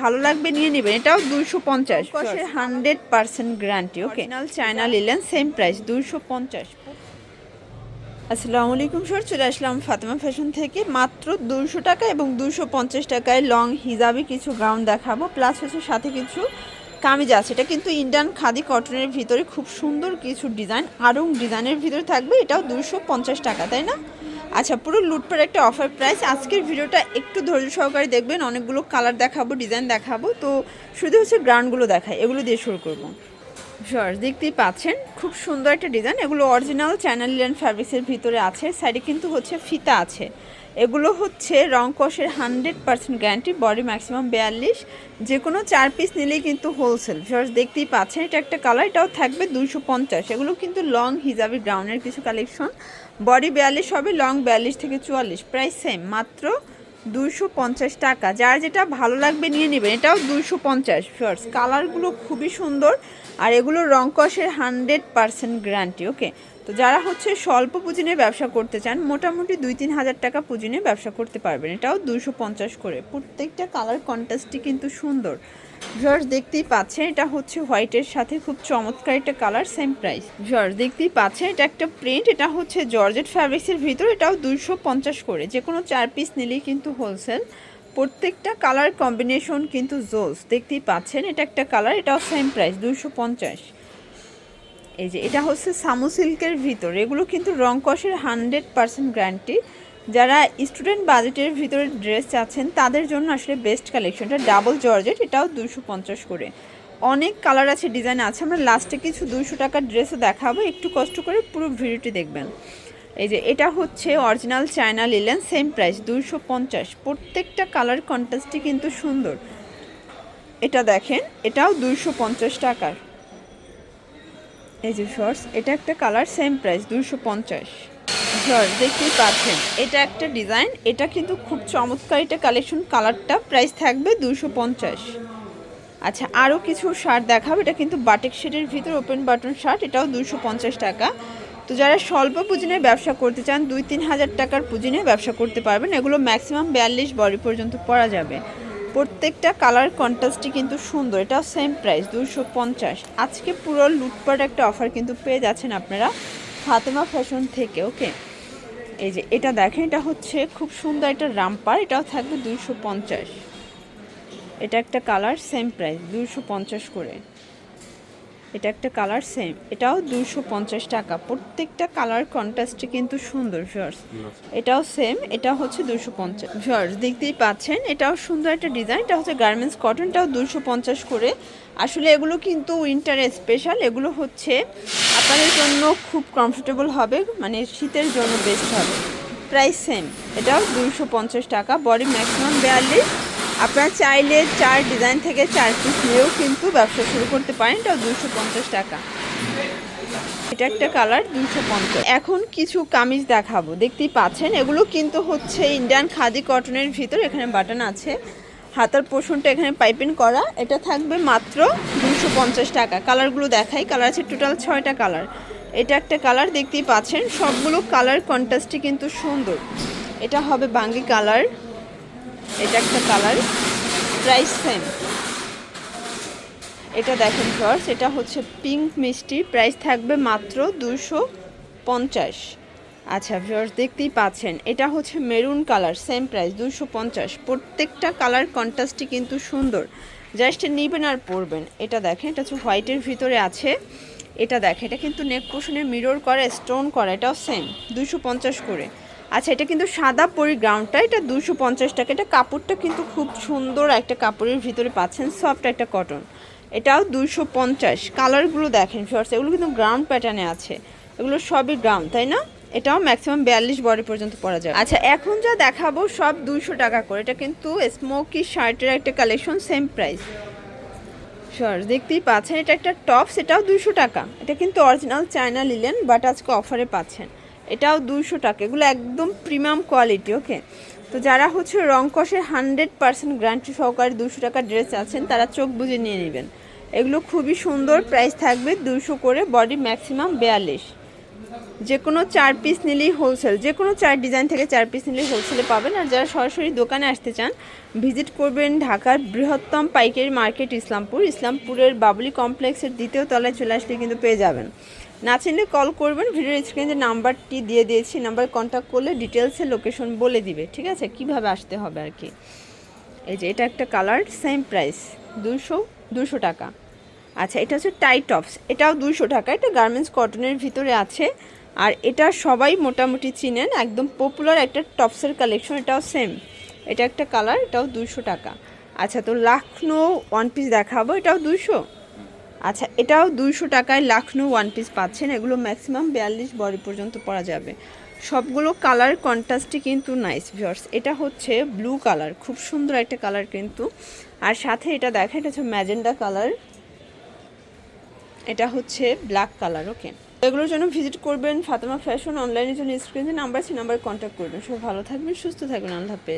ভালো লাগবে নিয়ে নেবেন। এটাও 250, 100% গ্যারান্টি। ওকে, চায়না লিলেন, সেম প্রাইস 250। আসসালামু আলাইকুম স্যার, চলে আসলাম ফাতেমা ফ্যাশন থেকে। মাত্র 200 টাকা এবং 250 টাকায় লং হিজাবি কিছু গাউন দেখাবো, প্লাস হচ্ছে সাথে কিছু কামিজ আছে। এটা কিন্তু ইন্ডিয়ান খাদি কটনের ভিতরে খুব সুন্দর কিছু ডিজাইন, আরং ডিজাইনের ভিতরে থাকবে। এটাও 250 টাকা, তাই না? আচ্ছা, পুরো লুটপার একটা অফার প্রাইস। আজকের ভিডিওটা একটু ধৈর্য সহকারে দেখবেন, অনেকগুলো কালার দেখাবো, ডিজাইন দেখাবো। তো শুধু হচ্ছে গ্রাউন্ডগুলো দেখায়, এগুলো দিয়ে শুরু করবো। শর্টস দেখতেই পাচ্ছেন, খুব সুন্দর একটা ডিজাইন। এগুলো অরিজিনাল চায়না লিলেন ফ্যাব্রিক্সের ভিতরে আছে, সাইডে কিন্তু হচ্ছে ফিতা আছে। এগুলো হচ্ছে রং কষের 100% গ্যারান্টি, বডি ম্যাক্সিমাম 42, যে কোনো 4 পিস নিলেই কিন্তু হোলসেল। শর্টস দেখতেই পাচ্ছেন, এটা একটা কালার, এটাও থাকবে 250। এগুলো কিন্তু লং হিজাবি গ্রাউন্ডের কিছু কালেকশন, বডি 42 হবে, লং 42 থেকে 44, প্রাইস সেম, মাত্র 250 টাকা। যার যেটা ভালো লাগবে নিয়ে নেবেন। এটাও 250। শর্টস কালারগুলো খুবই সুন্দর, আর এগুলো রং কষের 100% গ্যারান্টি। ওকে, তো যারা হচ্ছে স্বল্প পুঁজি নিয়ে ব্যবসা করতে চান, মোটামুটি 2-3 হাজার টাকা পুঁজি নিয়ে ব্যবসা করতে পারবেন। এটাও 250 করে। প্রত্যেকটা কালার কন্ট্রাস্টই কিন্তু সুন্দর। ভিউয়ার্স দেখতেই পাচ্ছেন, এটা হচ্ছে হোয়াইটের সাথে খুব চমৎকার একটা কালার, সেম প্রাইস। ভিউয়ার্স দেখতেই পাচ্ছেন, এটা একটা প্রিন্ট, এটা হচ্ছে জর্জেট ফ্যাব্রিক্সের ভিতর, এটাও 250 করে। যে কোনো 4 পিস নিলেই কিন্তু হোলসেল। প্রত্যেকটা কালার কম্বিনেশন কিন্তু জোস। দেখতেই পাচ্ছেন, এটা একটা কালার, এটাও সেম প্রাইস 250। এই যে এটা হচ্ছে সামু সিল্কের ভিতর, এগুলো কিন্তু রং কষের 100% গ্যারান্টি। যারা স্টুডেন্ট বাজেটের ভিতরে ড্রেস চাচ্ছেন তাদের জন্য আসলে বেস্ট কালেকশনটা। ডাবল জর্জেট, এটাও 250 করে। অনেক কালার আছে, ডিজাইন আছে। আমরা লাস্টে কিছু 200 টাকার ড্রেসও দেখাবো, একটু কষ্ট করে পুরো ভিডিওটি দেখবেন। এই যে এটা হচ্ছে original China linen, same price 250। প্রত্যেকটা কালার কন্ট্রাস্টই কিন্তু সুন্দর। এটা দেখেন, এটাও 250 টাকার। এই যে শর্টস, এটা একটা কালার, সেম প্রাইস 250। শর্টস দেখতেই পাচ্ছেন, এটা একটা ডিজাইন, এটা কিন্তু খুব চমৎকার এটা কালেকশন। কালারটা প্রাইস থাকবে 250। আচ্ছা, আরও কিছু শার্ট দেখাবো। এটা কিন্তু বাটিক শেডের ভিতর ওপেন বাটন শার্ট, এটাও 250 টাকা। তো যারা স্বল্প পুঁজি নিয়ে ব্যবসা করতে চান, 2-3 হাজার টাকার পুঁজি নিয়ে ব্যবসা করতে পারবেন। এগুলো ম্যাক্সিমাম 42 বডি পর্যন্ত পরা যাবে। প্রত্যেকটা কালার কন্ট্রাস্টই কিন্তু সুন্দর। এটাও সেম প্রাইস 250। আজকে পুরো লুটপাট একটা অফার কিন্তু পেয়ে যাচ্ছেন আপনারা ফাতেমা ফ্যাশন থেকে। ওকে, এই যে এটা দেখেন, এটা হচ্ছে খুব সুন্দর একটা রামপার, এটাও থাকবে 250। এটা একটা কালার, সেম প্রাইস 250 করে। এটা একটা কালার, সেম, এটাও 250 টাকা। প্রত্যেকটা কালার কন্ট্রাস্টে কিন্তু সুন্দর। ভিউয়ার্স এটাও সেম, এটা হচ্ছে 250। ভিউয়ার্স দেখতেই পাচ্ছেন, এটাও সুন্দর একটা ডিজাইন, এটা হচ্ছে গার্মেন্টস কটনটাও 250 করে। আসলে এগুলো কিন্তু উইন্টার স্পেশাল, এগুলো হচ্ছে আপনাদের জন্য খুব কমফোর্টেবল হবে, মানে শীতের জন্য বেস্ট হবে। প্রাইস সেম, এটাও 250 টাকা, বডি ম্যাক্সিমাম 42। আপনারা চাইলে 4 ডিজাইন থেকে 4 পিস নিয়েও কিন্তু ব্যবসা শুরু করতে পারেন। এটাও 250 টাকা। এটা একটা কালার, 250। এখন কিছু কামিজ দেখাবো, দেখতেই পাচ্ছেন। এগুলো কিন্তু হচ্ছে ইন্ডিয়ান খাদি কটনের ভিতর, এখানে বাটন আছে, হাতার পোর্শনটা এখানে পাইপিং করা। এটা থাকবে মাত্র 250 টাকা। কালারগুলো দেখাই, কালার আছে টোটাল 6টা কালার। এটা একটা কালার, দেখতেই পাচ্ছেন। সবগুলো কালার কন্ট্রাস্টই কিন্তু সুন্দর। এটা হবে বাঙ্গি কালার, এটা একটা কালার, প্রাইস সেম। এটা দেখেন ভিউয়ার্স, এটা হচ্ছে পিঙ্ক মিষ্টি, প্রাইস থাকবে মাত্র 250। আচ্ছা ভিউয়ার্স দেখতেই পাচ্ছেন, এটা হচ্ছে মেরুন কালার, সেম প্রাইস 250। প্রত্যেকটা কালার কন্ট্রাস্টই কিন্তু সুন্দর, জাস্ট নেবেন আর পরবেন। এটা দেখেন, এটা হচ্ছে হোয়াইটের ভিতরে আছে। এটা দেখেন, এটা কিন্তু নেক পোর্শনে মিরর করা, স্টোন করা, এটাও সেম 250 করে। আচ্ছা, এটা কিন্তু সাদা পরি গ্রাউন্ডটা, এটা 250 টাকা। এটা কাপড়টা কিন্তু খুব সুন্দর একটা কাপড়ের ভিতরে পাচ্ছেন, সফট একটা কটন, এটাও 250। কালারগুলো দেখেন শর্টস, এগুলো কিন্তু গ্রাউন্ড প্যাটার্নে আছে, এগুলো সবই গ্রাউন্ড, তাই না? এটাও ম্যাক্সিমাম 42 বডি পর্যন্ত পরা যায়। আচ্ছা, এখন যা দেখাবো সব 200 টাকা করে। এটা কিন্তু স্মোকি শার্টের একটা কালেকশন, সেম প্রাইস। শর্টস দেখতেই পাচ্ছেন, এটা একটা টপ, সেটাও 200 টাকা। এটা কিন্তু অরিজিনাল চায়না লিলেন, বাট আজকে অফারে পাচ্ছেন, এটাও 200 টাকা। এগুলো একদম প্রিমিয়াম কোয়ালিটি। ওকে, তো যারা হচ্ছে রং কষের 100% গ্যারান্টি সহকারে 200 টাকার ড্রেস আছেন, তারা চোখ বুজে নিয়ে নেবেন। এগুলো খুবই সুন্দর, প্রাইস থাকবে 200 করে, বডি ম্যাক্সিমাম 42। যে কোনো 4 পিস নিলেই হোলসেল, যে কোনো 4 ডিজাইন থেকে 4 পিস নিলেই হোলসেলে পাবেন। আর যারা সরাসরি দোকানে আসতে চান ভিজিট করবেন ঢাকার বৃহত্তম পাইকারি মার্কেট ইসলামপুরের বাবুলি কমপ্লেক্সের 2য় তলায় চলে আসলে কিন্তু পেয়ে যাবেন। না চিনলে কল করবেন, ভিডিওর স্ক্রিনে যে নাম্বারটি দিয়ে দিয়েছি নাম্বার কন্ট্যাক্ট করলে ডিটেলসে লোকেশন বলে দিবে, ঠিক আছে, কিভাবে আসতে হবে আর কি। এই যে এটা একটা কালার, সেম প্রাইস 200 টাকা। আচ্ছা, এটা হচ্ছে টাই টপস, এটাও 200 টাকা। এটা গার্মেন্টস কটনের ভিতরে আছে, আর এটা সবাই মোটামুটি চিনেন, একদম পপুলার একটা টপসের কালেকশন। এটাও সেম, এটা একটা কালার, এটাও 200 টাকা। আচ্ছা, তো লাখনৌ ওয়ান পিস দেখাবো, এটাও 200। আচ্ছা, এটাও 200 টাকায় লাখনৌ ওয়ান পিস পাচ্ছেন। এগুলো ম্যাক্সিমাম 42 বডি পর্যন্ত পরা যাবে। সবগুলো কালার কন্ট্রাস্টই কিন্তু নাইস ভিউয়ার্স। এটা হচ্ছে ব্লু কালার, খুব সুন্দর একটা কালার কিন্তু। আর সাথে এটা দেখেন, এটা হচ্ছে ম্যাজেন্ডা কালার, এটা হচ্ছে ব্ল্যাক কালার। ওকে, এগুলোর জন্য ভিজিট করবেন ফাতেমা ফ্যাশন। অনলাইনের জন্য স্ক্রিনে নাম্বার আছে, নাম্বার কন্ট্যাক্ট করবেন। সবাই ভালো থাকবেন, সুস্থ থাকবেন, আল্লাহ হাফেজ।